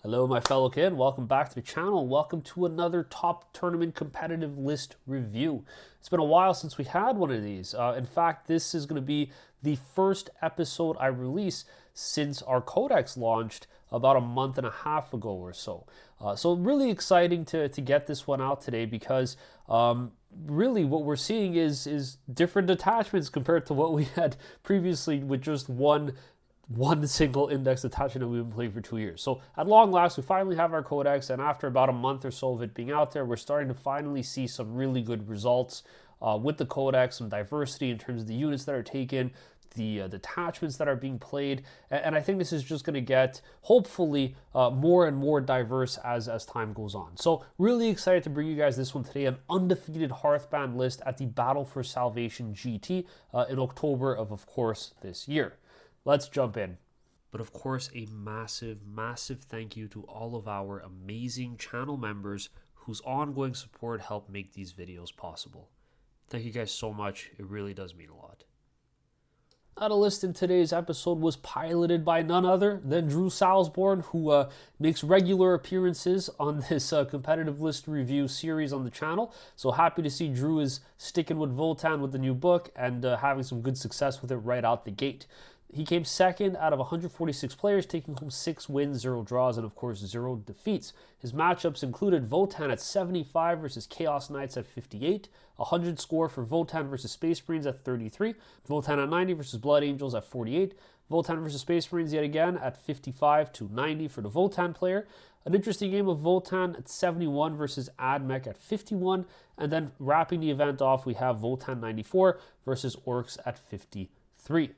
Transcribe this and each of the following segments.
Hello, my fellow kid. Welcome back to the channel. Welcome to another top tournament competitive list review. It's been a while since we had one of these. In fact, this is going to be the first episode I release since our codex launched about a month and a half ago or so. So really exciting to get this one out today because really what we're seeing is different attachments compared to what we had previously with just one single index attachment that we've been playing for 2 years. So at long last, we finally have our codex, and after about a month or so of it being out there, we're starting to finally see some really good results with the codex, some diversity in terms of the units that are taken, the detachments that are being played, and I think this is just going to get, hopefully, more and more diverse as time goes on. So really excited to bring you guys this one today, an undefeated Hearthband list at the Battle for Salvation GT in October of course, this year. Let's jump in. But of course, a massive thank you to all of our amazing channel members whose ongoing support help make these videos possible. Thank you guys so much. It really does mean a lot. That list in today's episode was piloted by none other than Drew Salsborn, who makes regular appearances on this competitive list review series on the channel. So happy to see Drew is sticking with Votann with the new book and having some good success with it right out the gate. He came second out of 146 players, taking home 6 wins, 0 draws, and of course 0 defeats. His matchups included Votann at 75 versus Chaos Knights at 58, 100 score for Votann versus Space Marines at 33, Votann at 90 versus Blood Angels at 48, Votann versus Space Marines yet again at 55 to 90 for the Votann player. An interesting game of Votann at 71 versus Admech at 51, and then wrapping the event off, we have Votann 94 versus Orcs at 53.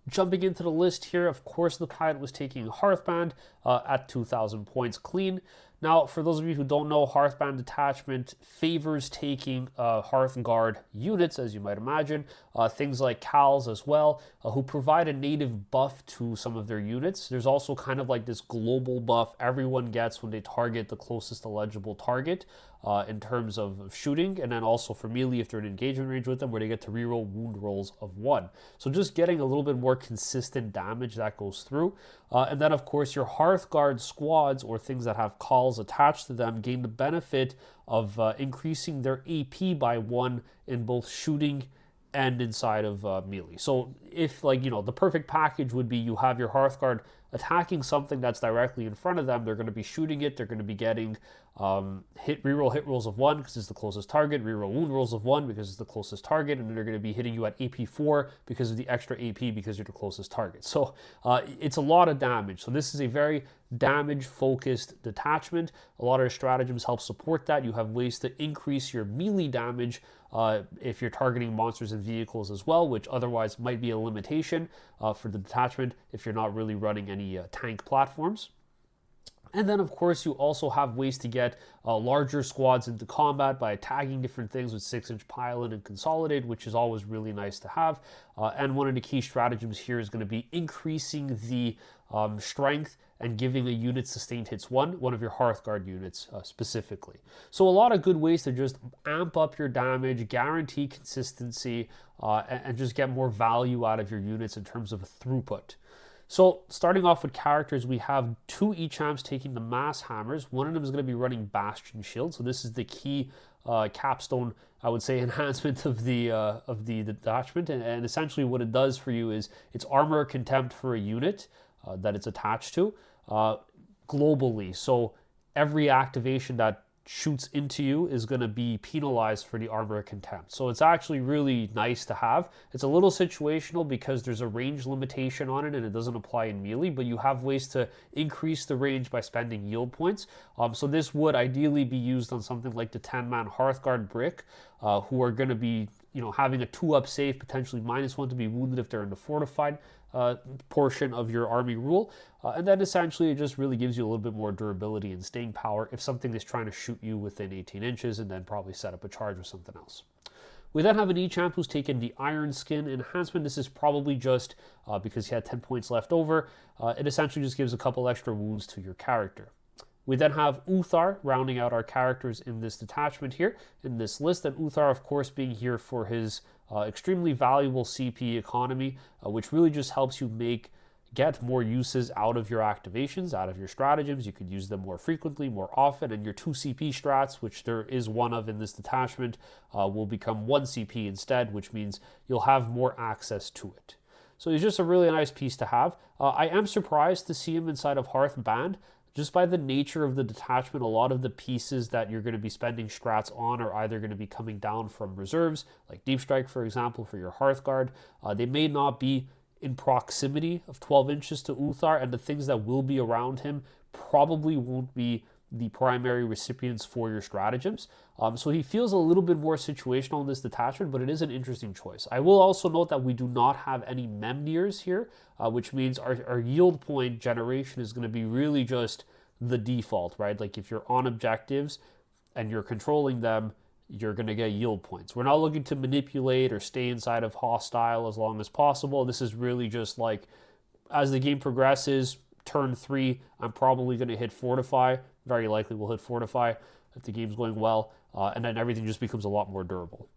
Jumping into the list here, of course, the pilot was taking Hearthband at 2,000 points clean. Now, for those of you who don't know, Hearthband detachment favors taking Hearthguard units, as you might imagine. Things like Cals as well, who provide a native buff to some of their units. There's also kind of like this global buff everyone gets when they target the closest eligible target in terms of shooting, and then also for melee if they're in engagement range with them, where they get to reroll wound rolls of 1. So just getting a little bit more consistent damage that goes through. And then, of course, your Hearthguard squads, or things that have calls attached to them, gain the benefit of increasing their AP by 1 in both shooting and inside of melee. So if, like, the perfect package would be you have your Hearthguard attacking something that's directly in front of them, they're going to be shooting it, they're going to be getting reroll hit rolls of 1 because it's the closest target, reroll wound rolls of 1 because it's the closest target, and then they're going to be hitting you at AP4 because of the extra AP because you're the closest target. So it's a lot of damage. So this is a very damage-focused detachment. A lot of stratagems help support that. You have ways to increase your melee damage if you're targeting monsters and vehicles as well, which otherwise might be a limitation for the detachment if you're not really running any tank platforms. And then, of course, you also have ways to get larger squads into combat by tagging different things with 6-inch Pilot and Consolidate, which is always really nice to have. And one of the key stratagems here is going to be increasing the strength and giving a unit sustained hits 1 of your Hearthguard units specifically. So a lot of good ways to just amp up your damage, guarantee consistency, and just get more value out of your units in terms of throughput. So starting off with characters, we have 2 Echamps taking the Mass Hammers. One of them is going to be running Bastion Shield. So this is the key capstone, I would say, enhancement of the detachment. And essentially what it does for you is it's armor contempt for a unit that it's attached to globally. So every activation that shoots into you is going to be penalized for the armor of contempt. So it's actually really nice to have. It's a little situational because there's a range limitation on it and it doesn't apply in melee, but you have ways to increase the range by spending yield points. So this would ideally be used on something like the 10-man Hearthguard Brick, who are going to be having a 2-up save, potentially -1 to be wounded if they're in the fortified portion of your army rule. And then essentially it just really gives you a little bit more durability and staying power if something is trying to shoot you within 18 inches and then probably set up a charge or something else. We then have an Echamp who's taken the Iron Skin enhancement. This is probably just because he had 10 points left over. It essentially just gives a couple extra wounds to your character. We then have Uthar rounding out our characters in this detachment here, in this list, and Uthar, of course, being here for his extremely valuable CP economy, which really just helps you make get more uses out of your activations, out of your stratagems. You could use them more frequently, more often, and your 2 CP strats, which there is one of in this detachment, will become 1 CP instead, which means you'll have more access to it. So he's just a really nice piece to have. I am surprised to see him inside of Hearthband. Just by the nature of the detachment, a lot of the pieces that you're going to be spending strats on are either going to be coming down from reserves, like Deep Strike, for example, for your Hearthguard. They may not be in proximity of 12 inches to Uthar, and the things that will be around him probably won't be the primary recipients for your stratagems. So he feels a little bit more situational in this detachment, but it is an interesting choice. I will also note that we do not have any Memnirs here, which means our yield point generation is going to be really just the default, right? Like if you're on objectives and you're controlling them, you're going to get yield points. We're not looking to manipulate or stay inside of hostile as long as possible. This is really just like, as the game progresses, turn 3, I'm probably going to hit Fortify. Very likely we'll hit Fortify if the game's going well, and then everything just becomes a lot more durable.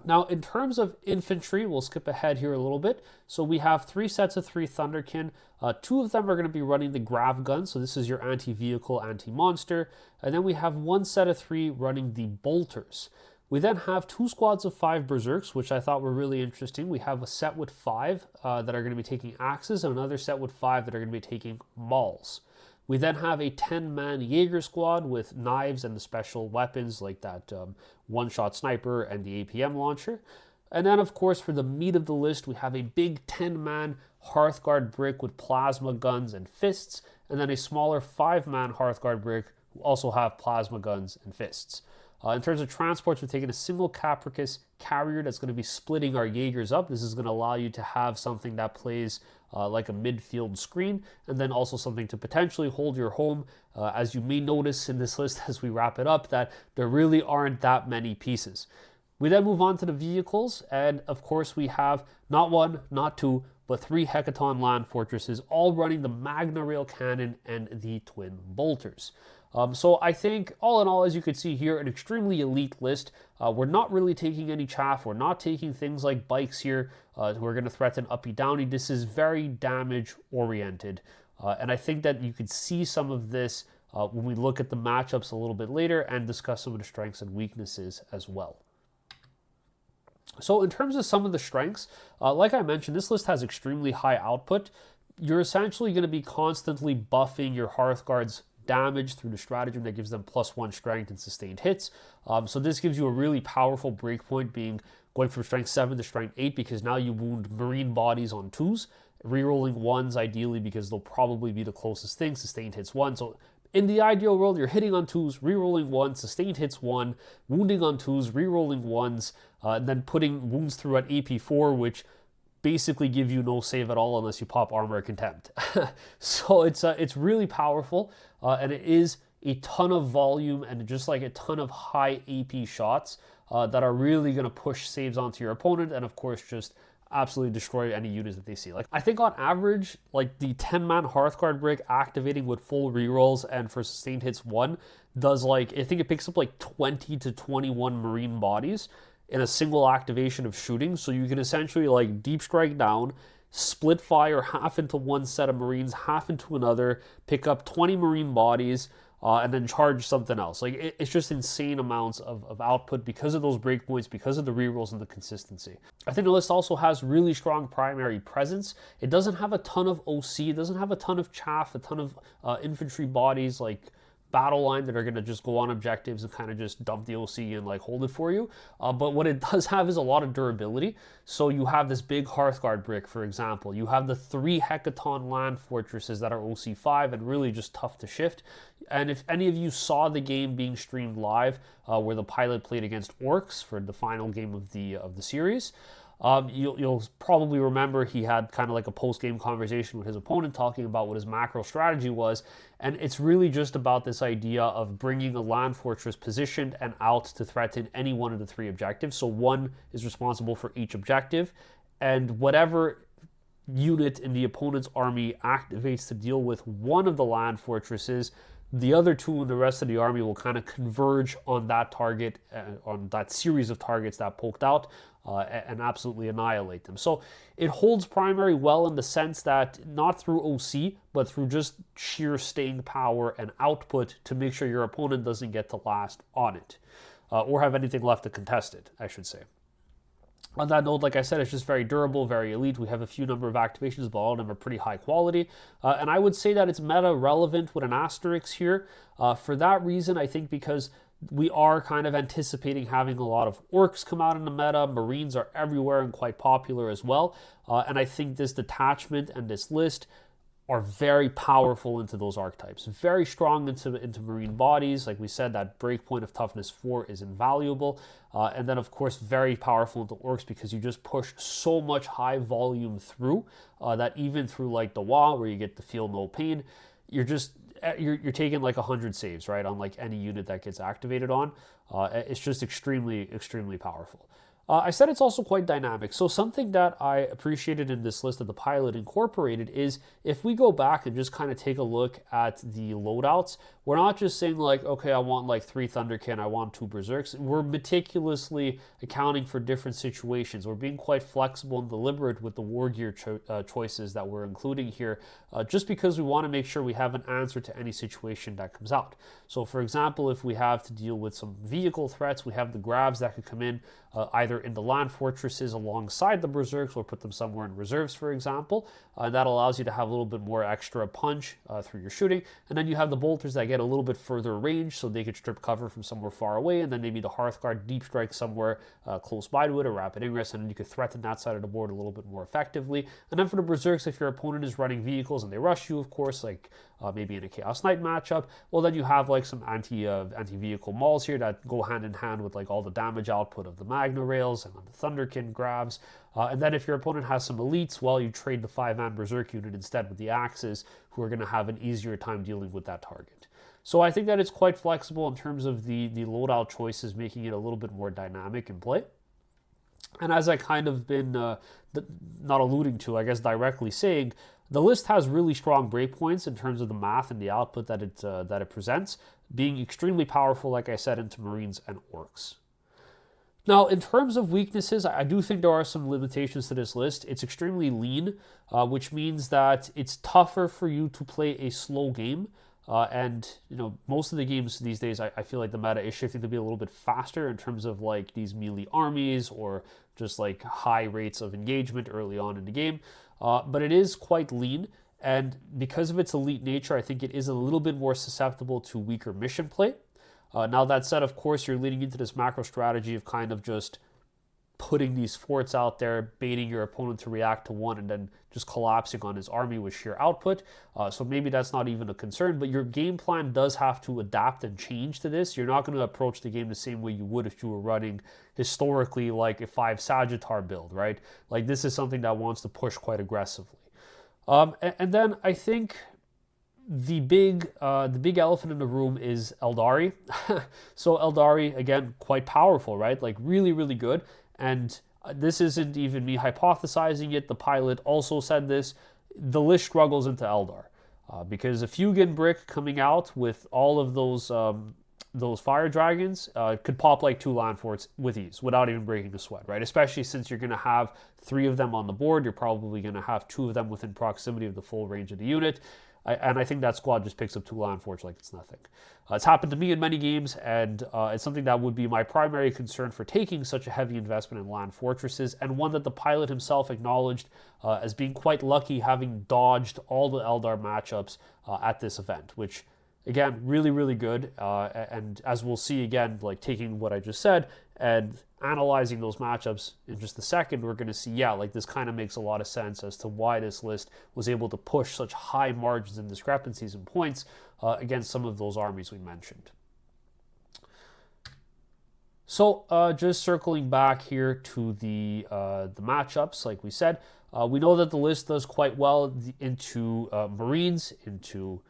Now, in terms of infantry, we'll skip ahead here a little bit. So we have 3 sets of 3 Thunderkin. 2 of them are going to be running the Grav Gun, so this is your anti-vehicle, anti-monster. And then we have 1 set of 3 running the Bolters. We then have 2 squads of 5 Berserks, which I thought were really interesting. We have a set with 5 that are going to be taking axes, and another set with 5 that are going to be taking mauls. We then have a 10-man Jaeger squad with knives and the special weapons like that one-shot sniper and the APM launcher. And then, of course, for the meat of the list, we have a big 10-man Hearthguard brick with plasma guns and fists, and then a smaller 5-man Hearthguard brick who also have plasma guns and fists. In terms of transports, we're taking a single Capricus carrier that's going to be splitting our Jaegers up. This is going to allow you to have something that plays like a midfield screen, and then also something to potentially hold your home. As you may notice in this list as we wrap it up, that there really aren't that many pieces. We then move on to the vehicles, and of course we have not 1, not 2, but 3 Hecaton land fortresses, all running the Magna Rail Cannon and the Twin Bolters. So I think, all in all, as you can see here, an extremely elite list. We're not really taking any chaff. We're not taking things like bikes here who are going to threaten uppy downy. This is very damage-oriented. And I think that you could see some of this when we look at the matchups a little bit later and discuss some of the strengths and weaknesses as well. So in terms of some of the strengths, like I mentioned, this list has extremely high output. You're essentially going to be constantly buffing your Hearthguard's damage through the stratagem that gives them +1 strength and sustained hits. So this gives you a really powerful breakpoint, going from strength 7 to strength 8, because now you wound marine bodies on 2s, rerolling 1s ideally because they'll probably be the closest thing. Sustained hits 1. So in the ideal world, you're hitting on 2s, rerolling 1, sustained hits 1, wounding on 2s, rerolling 1s, and then putting wounds through at AP4, which basically give you no save at all unless you pop Armor of Contempt. So it's really powerful, and it is a ton of volume and just like a ton of high AP shots that are really going to push saves onto your opponent, and of course just absolutely destroy any units that they see. Like, I think on average, like the 10-man Hearthguard brick activating with full rerolls and for sustained hits 1 does, like, I think it picks up like 20 to 21 marine bodies in a single activation of shooting. So you can essentially like deep strike down, split fire half into one set of marines, half into another, pick up 20 marine bodies, and then charge something else. Like, it's just insane amounts of output because of those breakpoints, because of the rerolls and the consistency. I think the list also has really strong primary presence. It doesn't have a ton of OC, it doesn't have a ton of chaff, a ton of infantry bodies like battle line that are going to just go on objectives and kind of just dump the OC and like hold it for you. But what it does have is a lot of durability. So you have this big Hearthguard brick, for example. You have the 3 Hecaton land fortresses that are OC5 and really just tough to shift. And if any of you saw the game being streamed live, where the pilot played against Orcs for the final game of the series, you'll probably remember he had kind of like a post-game conversation with his opponent talking about what his macro strategy was, and it's really just about this idea of bringing a land fortress positioned and out to threaten any one of the 3 objectives. So 1 is responsible for each objective, and whatever unit in the opponent's army activates to deal with one of the land fortresses the other two in the rest of the army will kind of converge on that target, on that series of targets that poked out, and absolutely annihilate them. So it holds primary well in the sense that not through OC, but through just sheer staying power and output to make sure your opponent doesn't get to last on it, or have anything left to contest it, I should say. On that note, like I said, it's just very durable, very elite. We have a few number of activations, but all of them are pretty high quality. And I would say that it's meta relevant with an asterisk here. For that reason, I think because we are kind of anticipating having a lot of orcs come out in the meta. Marines are everywhere and quite popular as well. And I think this detachment and this list are very powerful into those archetypes. Very strong into marine bodies. Like we said, that breakpoint of toughness 4 is invaluable. And then, of course, very powerful into orcs because you just push so much high volume through that even through like the WA, where you get to feel no pain, you're taking like 100 saves, right, on like any unit that gets activated on. It's just extremely, extremely powerful. I said it's also quite dynamic. So something that I appreciated in this list that the pilot incorporated is if we go back and just kind of take a look at the loadouts, we're not just saying like, okay, I want like 3 Thunderkin, I want 2 Berserks. We're meticulously accounting for different situations. We're being quite flexible and deliberate with the war gear choices that we're including here, just because we want to make sure we have an answer to any situation that comes out. So for example, if we have to deal with some vehicle threats, we have the grabs that could come in either in the land fortresses alongside the Berserks or put them somewhere in reserves, for example. That allows you to have a little bit more extra punch through your shooting. And then you have the bolters that get a little bit further range so they could strip cover from somewhere far away, and then maybe the Hearthguard deep strike somewhere close by to it, or rapid ingress, and then you could threaten that side of the board a little bit more effectively. And then for the Berserks, if your opponent is running vehicles and they rush you, of course, like maybe in a Chaos Knight matchup, well then you have like some anti-vehicle mauls here that go hand in hand with like all the damage output of the Magna Rails and the Thunderkin grabs. And then if your opponent has some elites, well, you trade the 5-man Berserk unit instead with the Axes, who are going to have an easier time dealing with that target. So I think that it's quite flexible in terms of the loadout choices, making it a little bit more dynamic in play. And as I kind of been not alluding to, I guess directly saying, the list has really strong breakpoints in terms of the math and the output that it presents, being extremely powerful, like I said, into Marines and Orcs. Now, in terms of weaknesses, I do think there are some limitations to this list. It's extremely lean, which means that it's tougher for you to play a slow game. And, you know, most of the games these days, I feel like the meta is shifting to be a little bit faster in terms of like these melee armies or just like high rates of engagement early on in the game. But it is quite lean. And because of its elite nature, I think it is a little bit more susceptible to weaker mission play. Now, that said, of course, you're leading into this macro strategy of kind of just putting these forts out there, baiting your opponent to react to one, and then just collapsing on his army with sheer output. So maybe that's not even a concern, but your game plan does have to adapt and change to this. You're not going to approach the game the same way you would if you were running historically like a 5 Sagittar build, right? Like this is something that wants to push quite aggressively. And then I think the big elephant in the room is Eldari. So Eldari, again, quite powerful, right? Like really, really good. And this isn't even me hypothesizing it. The pilot also said this. The list struggles into Eldar because a Fugan brick coming out with all of those fire dragons could pop like 2 land forts with ease without even breaking a sweat, right? Especially since you're going to have 3 of them on the board. You're probably going to have 2 of them within proximity of the full range of the unit. And I think that squad just picks up 2 land forts like it's nothing. It's happened to me in many games, and it's something that would be my primary concern for taking such a heavy investment in land fortresses, and one that the pilot himself acknowledged as being quite lucky, having dodged all the Eldar matchups at this event, which, again, really, really good. And as we'll see again, like taking what I just said and analyzing those matchups in just a second, we're going to see, yeah, like this kind of makes a lot of sense as to why this list was able to push such high margins and discrepancies in points against some of those armies we mentioned. So just circling back here to the matchups, like we said, we know that the list does quite well into Marines, into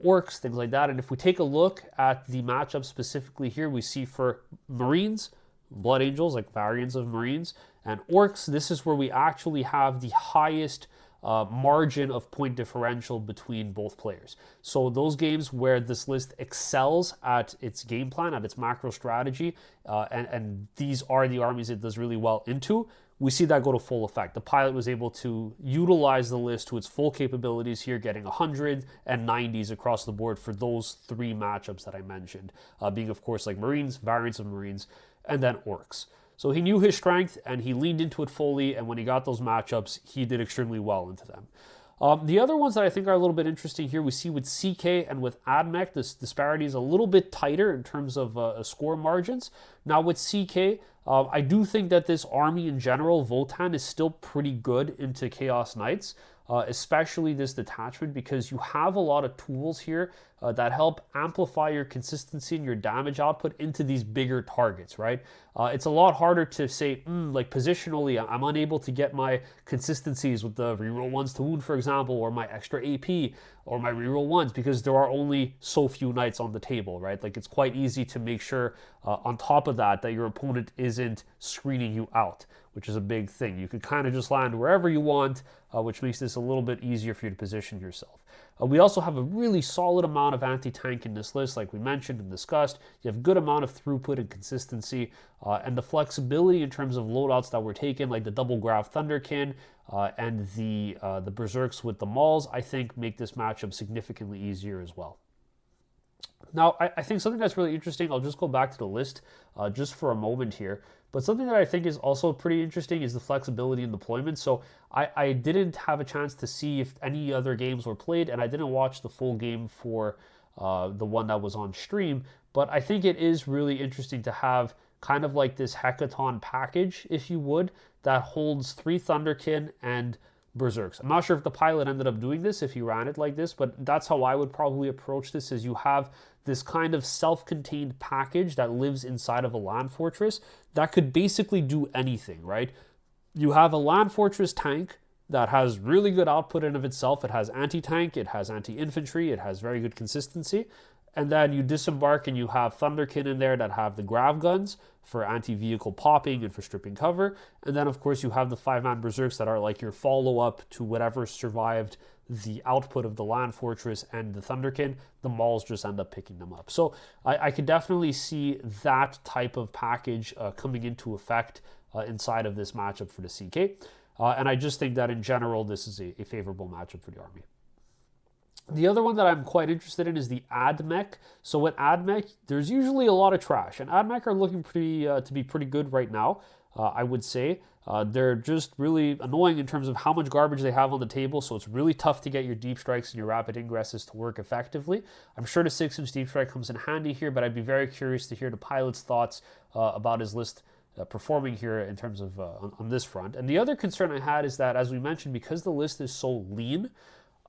Orcs, things like that. And if we take a look at the matchup specifically here, we see for Marines, Blood Angels, like variants of Marines, and Orcs, this is where we actually have the highest margin of point differential between both players. So those games where this list excels at its game plan, at its macro strategy, and these are the armies it does really well into, we see that go to full effect. The pilot was able to utilize the list to its full capabilities here, getting 100 and 90s across the board for those three matchups that I mentioned, being, of course, like Marines, variants of Marines, and then Orcs. So he knew his strength, and he leaned into it fully, and when he got those matchups, he did extremely well into them. The other ones that I think are a little bit interesting here, we see with CK and with AdMech, this disparity is a little bit tighter in terms of score margins. Now with CK, I do think that this army in general, Votann, is still pretty good into Chaos Knights, especially this detachment, because you have a lot of tools here that help amplify your consistency and your damage output into these bigger targets, right? It's a lot harder to say, like positionally, I'm unable to get my consistencies with the reroll ones to wound, for example, or my extra AP, or my reroll ones, because there are only so few knights on the table, right? Like it's quite easy to make sure on top of that your opponent isn't screening you out, which is a big thing. You can kind of just land wherever you want, which makes this a little bit easier for you to position yourself. We also have a really solid amount of anti-tank in this list, like we mentioned and discussed. You have good amount of throughput and consistency, and the flexibility in terms of loadouts that were taken, like the double Grav Thunderkin and the Berserks with the Mauls, I think make this matchup significantly easier as well. Now, I think something that's really interesting, I'll just go back to the list just for a moment here, but something that I think is also pretty interesting is the flexibility in deployment. So I didn't have a chance to see if any other games were played, and I didn't watch the full game for the one that was on stream, but I think it is really interesting to have kind of like this Hecaton package, if you would, that holds 3 Thunderkin and Berserks. I'm not sure if the pilot ended up doing this, if he ran it like this, but that's how I would probably approach this, is you have this kind of self-contained package that lives inside of a land fortress that could basically do anything, right? You have a land fortress tank that has really good output in of itself. It has anti-tank, it has anti-infantry, it has very good consistency. And then you disembark and you have Thunderkin in there that have the grav guns for anti-vehicle popping and for stripping cover. And then, of course, you have the 5-man Berserks that are like your follow-up to whatever survived the output of the land fortress and the Thunderkin. The Mauls just end up picking them up. So I could definitely see that type of package coming into effect inside of this matchup for the CK. And I just think that in general, this is a favorable matchup for the army. The other one that I'm quite interested in is the AdMech. So with AdMech, there's usually a lot of trash, and AdMech are looking to be pretty good right now, I would say. They're just really annoying in terms of how much garbage they have on the table, so it's really tough to get your deep strikes and your rapid ingresses to work effectively. I'm sure the 6-inch deep strike comes in handy here, but I'd be very curious to hear the pilot's thoughts about his list performing here in terms of on this front. And the other concern I had is that, as we mentioned, because the list is so lean,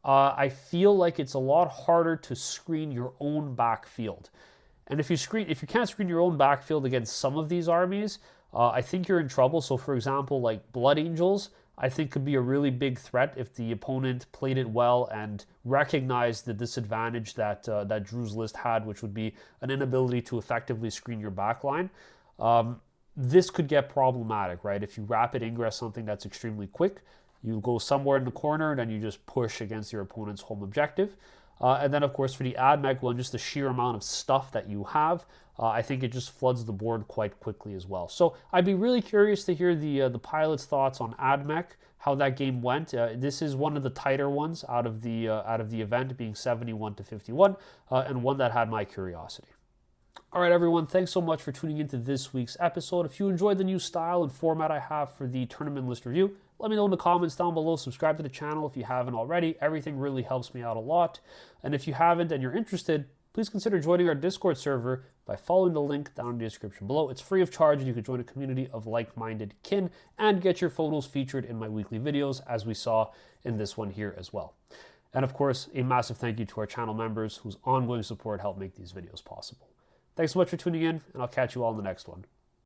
I feel like it's a lot harder to screen your own backfield. And if you can't screen your own backfield against some of these armies, I think you're in trouble. So for example, like Blood Angels, I think could be a really big threat if the opponent played it well and recognized the disadvantage that Drew's list had, which would be an inability to effectively screen your backline. This could get problematic, right? If you rapid ingress something that's extremely quick, you go somewhere in the corner and then you just push against your opponent's home objective. And then, of course, for the AdMech one, just the sheer amount of stuff that you have, I think it just floods the board quite quickly as well. So I'd be really curious to hear the pilot's thoughts on AdMech, how that game went. This is one of the tighter ones out of the event, being 71-51, and one that had my curiosity. All right, everyone, thanks so much for tuning into this week's episode. If you enjoyed the new style and format I have for the tournament list review, let me know in the comments down below. Subscribe to the channel if you haven't already. Everything really helps me out a lot. And if you haven't and you're interested, please consider joining our Discord server by following the link down in the description below. It's free of charge, and you can join a community of like-minded kin and get your photos featured in my weekly videos, as we saw in this one here as well. And of course, a massive thank you to our channel members whose ongoing support help make these videos possible. Thanks so much for tuning in, and I'll catch you all in the next one.